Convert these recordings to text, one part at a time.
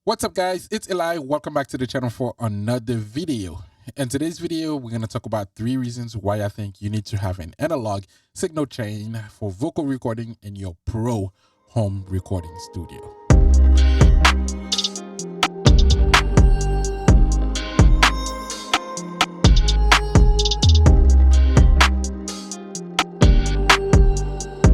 What's up guys, it's Eli. Welcome back to the channel for another video. In today's video, we're going to talk about 3 reasons why I think you need to have an analog signal chain for vocal recording in your pro home recording studio.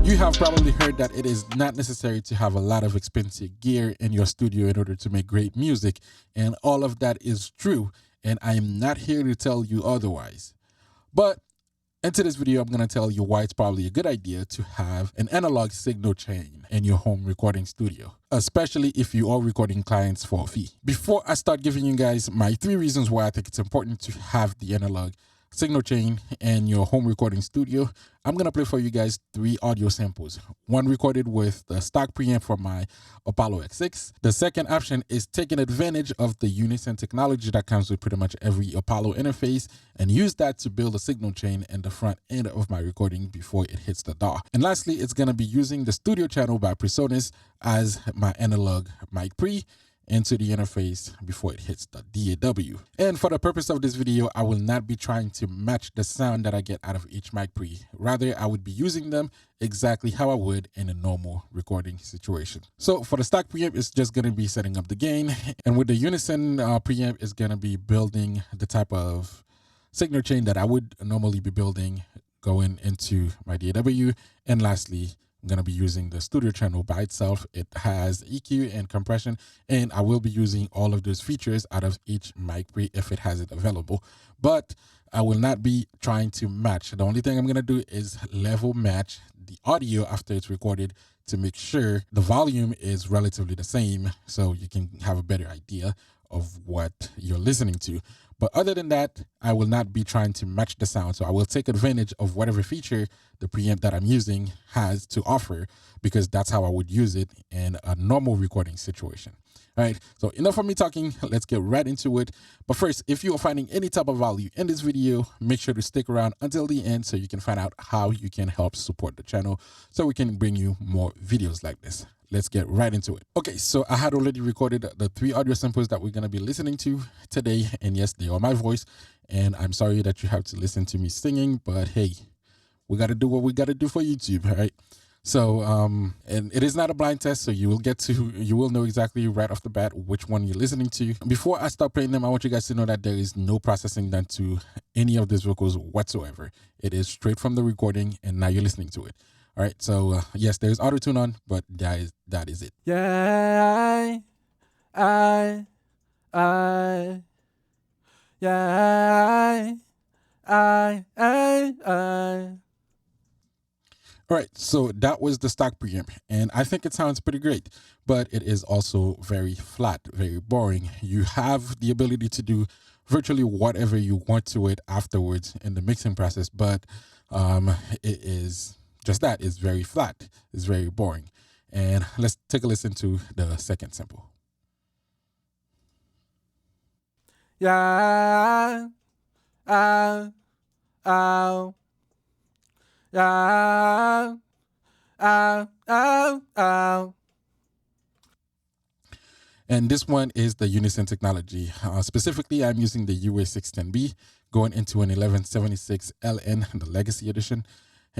You have probably heard that it is not necessary to have a lot of expensive gear in your studio in order to make great music, and all of that is true, and I am not here to tell you otherwise. But in today's video, I'm going to tell you why it's probably a good idea to have an analog signal chain in your home recording studio, especially if you are recording clients for a fee. Before I start giving you guys my 3 reasons why I think it's important to have the analog signal chain in your home recording studio, I'm going to play for you guys 3 audio samples. One recorded with the stock preamp from my Apollo X6. The second option is taking advantage of the Unison technology that comes with pretty much every Apollo interface and use that to build a signal chain in the front end of my recording before it hits the DAW. And lastly, it's going to be using the studio channel by PreSonus as my analog mic pre into the interface before it hits the DAW. And for the purpose of this video, I will not be trying to match the sound that I get out of each mic pre. Rather, I would be using them exactly how I would in a normal recording situation. So for the stock preamp, it's just going to be setting up the gain. And with the Unison preamp, it's going to be building the type of signal chain that I would normally be building going into my DAW. And lastly, I'm going to be using the studio channel by itself. It has EQ and compression, and I will be using all of those features out of each mic pre if it has it available. But I will not be trying to match. The only thing I'm going to do is level match the audio after it's recorded to make sure the volume is relatively the same so you can have a better idea of what you're listening to. But other than that, I will not be trying to match the sound. So I will take advantage of whatever feature the preamp that I'm using has to offer, because that's how I would use it in a normal recording situation. All right, so enough of me talking, let's get right into it. But first, if you are finding any type of value in this video, make sure to stick around until the end so you can find out how you can help support the channel so we can bring you more videos like this. Let's get right into it. Okay, so I had already recorded the 3 audio samples that we're going to be listening to today. And yes, they are my voice. And I'm sorry that you have to listen to me singing, but hey, we got to do what we got to do for YouTube, all right? So, and it is not a blind test, so you will know exactly right off the bat which one you're listening to. Before I start playing them, I want you guys to know that there is no processing done to any of these vocals whatsoever. It is straight from the recording, and now you're listening to it. All right, so yes, there's auto tune on, but that is it. Yeah, yeah, I. All right, so that was the stock preamp, and I think it sounds pretty great, but it is also very flat, very boring. You have the ability to do virtually whatever you want to it afterwards in the mixing process, but it is just that. It's very flat. It's very boring. And let's take a listen to the second sample. Yeah, yeah, And this one is the Unison technology. Specifically, I'm using the UA610B going into an 1176 LN, the Legacy Edition.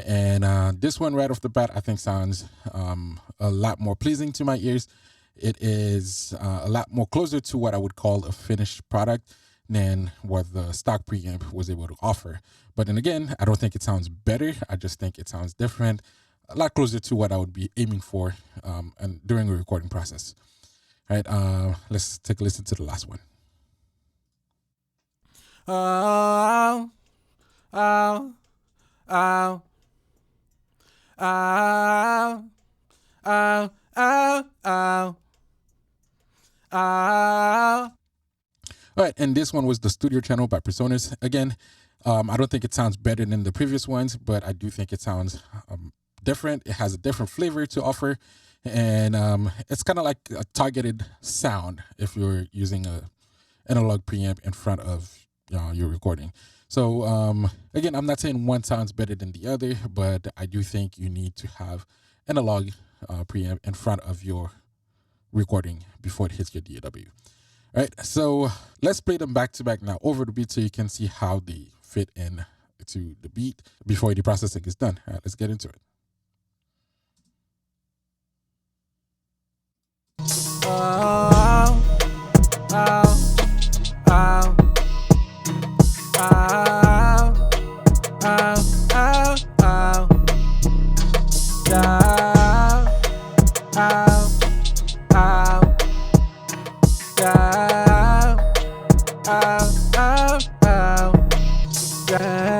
And this one right off the bat, I think sounds a lot more pleasing to my ears. It is a lot more closer to what I would call a finished product than what the stock preamp was able to offer. But then again, I don't think it sounds better. I just think it sounds different, a lot closer to what I would be aiming for and during a recording process. All right, let's take a listen to the last one. oh, oh, oh, oh, oh, oh, oh. All right, and this one was the studio channel by PreSonus. Again, I don't think it sounds better than the previous ones, but I do think it sounds different. It has a different flavor to offer, and it's kind of like a targeted sound if you're using a analog preamp in front of your recording. So again, I'm not saying one sounds better than the other, but I do think you need to have analog preamp in front of your recording before it hits your DAW. All right, so let's play them back to back now over the beat so you can see how they fit in to the beat before the processing is done. All right, let's get into it. Oh, oh, oh, oh, oh, oh, oh, yeah, oh, oh, yeah, oh, oh, oh, yeah,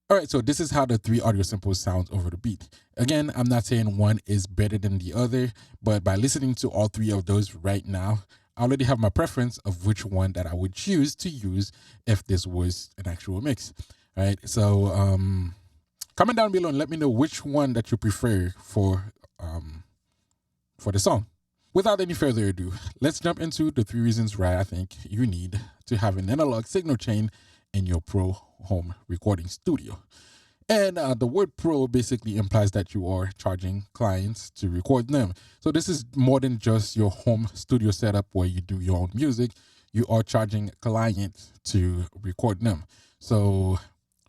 All right, so this is how the three audio samples sounds over the beat. Again, I'm not saying one is better than the other, but by listening to all three of those right now, I already have my preference of which one that I would choose to use if this was an actual mix. All right, so comment down below and let me know which one that you prefer for the song. Without any further ado, let's jump into the 3 reasons why I think you need to have an analog signal chain in your pro home recording studio. And the word pro basically implies that you are charging clients to record them. So this is more than just your home studio setup where you do your own music. You are charging clients to record them. So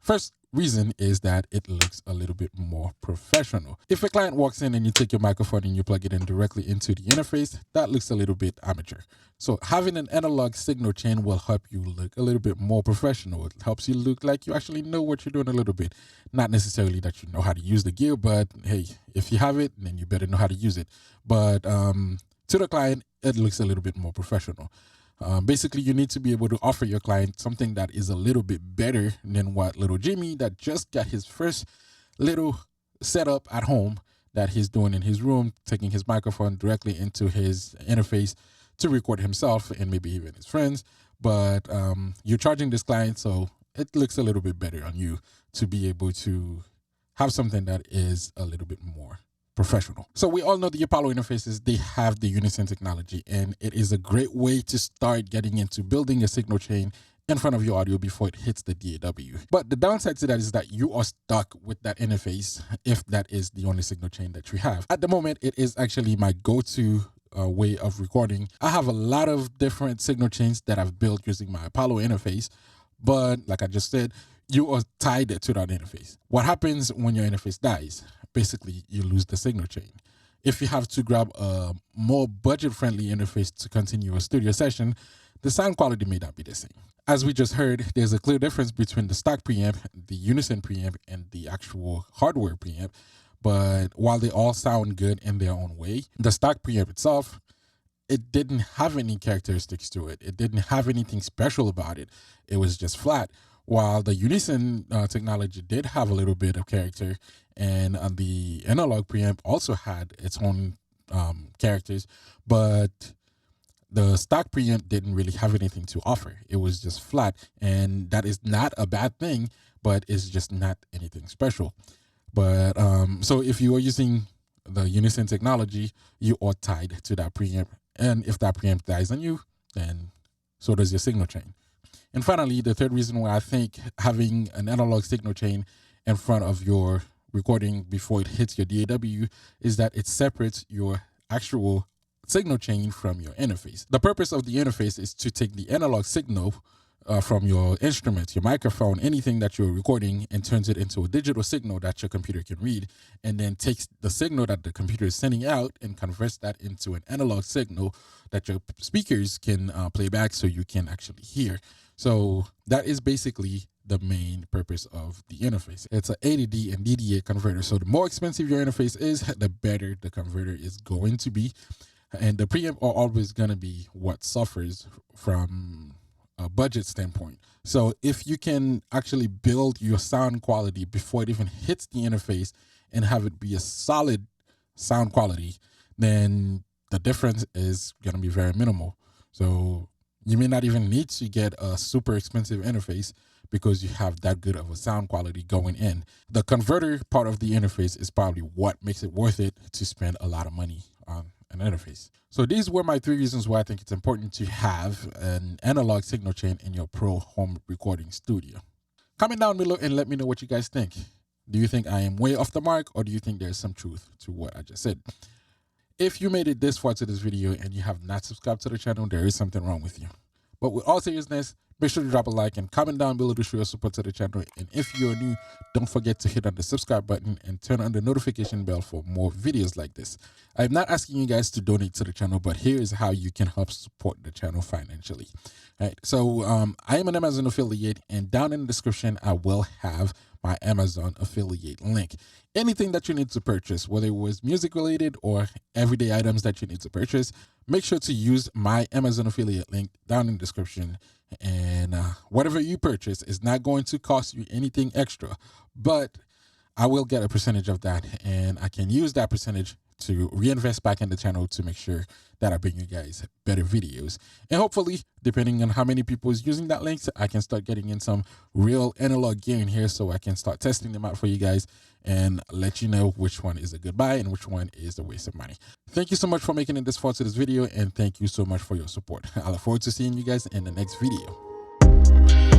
first reason is that it looks a little bit more professional. If a client walks in and you take your microphone and you plug it in directly into the interface, that looks a little bit amateur. So having an analog signal chain will help you look a little bit more professional. It helps you look like you actually know what you're doing a little bit. Not necessarily that you know how to use the gear, but hey, if you have it, then you better know how to use it. But to the client, it looks a little bit more professional. Basically, you need to be able to offer your client something that is a little bit better than what little Jimmy that just got his first little setup at home that he's doing in his room, taking his microphone directly into his interface to record himself and maybe even his friends. But you're charging this client, so it looks a little bit better on you to be able to have something that is a little bit more professional. So we all know the Apollo interfaces, they have the Unison technology, and it is a great way to start getting into building a signal chain in front of your audio before it hits the DAW. But the downside to that is that you are stuck with that interface if that is the only signal chain that you have. At the moment, it is actually my go-to way of recording. I have a lot of different signal chains that I've built using my Apollo interface, but like I just said, you are tied to that interface. What happens when your interface dies? Basically, you lose the signal chain. If you have to grab a more budget-friendly interface to continue a studio session, the sound quality may not be the same. As we just heard, there's a clear difference between the stock preamp, the Unison preamp, and the actual hardware preamp. But while they all sound good in their own way, the stock preamp itself, it didn't have any characteristics to it. It didn't have anything special about it. It was just flat. While the Unison technology did have a little bit of character, and the analog preamp also had its own characters, but the stock preamp didn't really have anything to offer. It was just flat, and that is not a bad thing, but it's just not anything special. But so if you are using the Unison technology, you are tied to that preamp, and if that preamp dies on you, then so does your signal chain. And finally, the third reason why I think having an analog signal chain in front of your recording before it hits your DAW is that it separates your actual signal chain from your interface. The purpose of the interface is to take the analog signal from your instruments, your microphone, anything that you're recording, and turns it into a digital signal that your computer can read, and then takes the signal that the computer is sending out and converts that into an analog signal that your speakers can play back so you can actually hear. So that is basically the main purpose of the interface. It's an ADD and DDA converter. So the more expensive your interface is, the better the converter is going to be. And the preamp are always going to be what suffers from a budget standpoint. So if you can actually build your sound quality before it even hits the interface and have it be a solid sound quality, then the difference is going to be very minimal. So you may not even need to get a super expensive interface because you have that good of a sound quality going in. The converter part of the interface is probably what makes it worth it to spend a lot of money on an interface. So these were my 3 reasons why I think it's important to have an analog signal chain in your pro home recording studio. Comment down below and let me know what you guys think. Do you think I am way off the mark, or do you think there's some truth to what I just said? If you made it this far to this video and you have not subscribed to the channel, there is something wrong with you. But with all seriousness, make sure to drop a like and comment down below to show your support to the channel. And if you're new, don't forget to hit on the subscribe button and turn on the notification bell for more videos like this. I'm not asking you guys to donate to the channel, but here is how you can help support the channel financially. All right, so I am an Amazon affiliate, and down in the description, I will have my Amazon affiliate link. Anything that you need to purchase, whether it was music related or everyday items that you need to purchase, make sure to use my Amazon affiliate link down in the description. And whatever you purchase is not going to cost you anything extra, but I will get a percentage of that, and I can use that percentage to reinvest back in the channel to make sure that I bring you guys better videos. And hopefully, depending on how many people is using that link, I can start getting in some real analog gear in here so I can start testing them out for you guys and let you know which one is a good buy and which one is a waste of money. Thank you so much for making it this far to this video, and thank you so much for your support. I look forward to seeing you guys in the next video.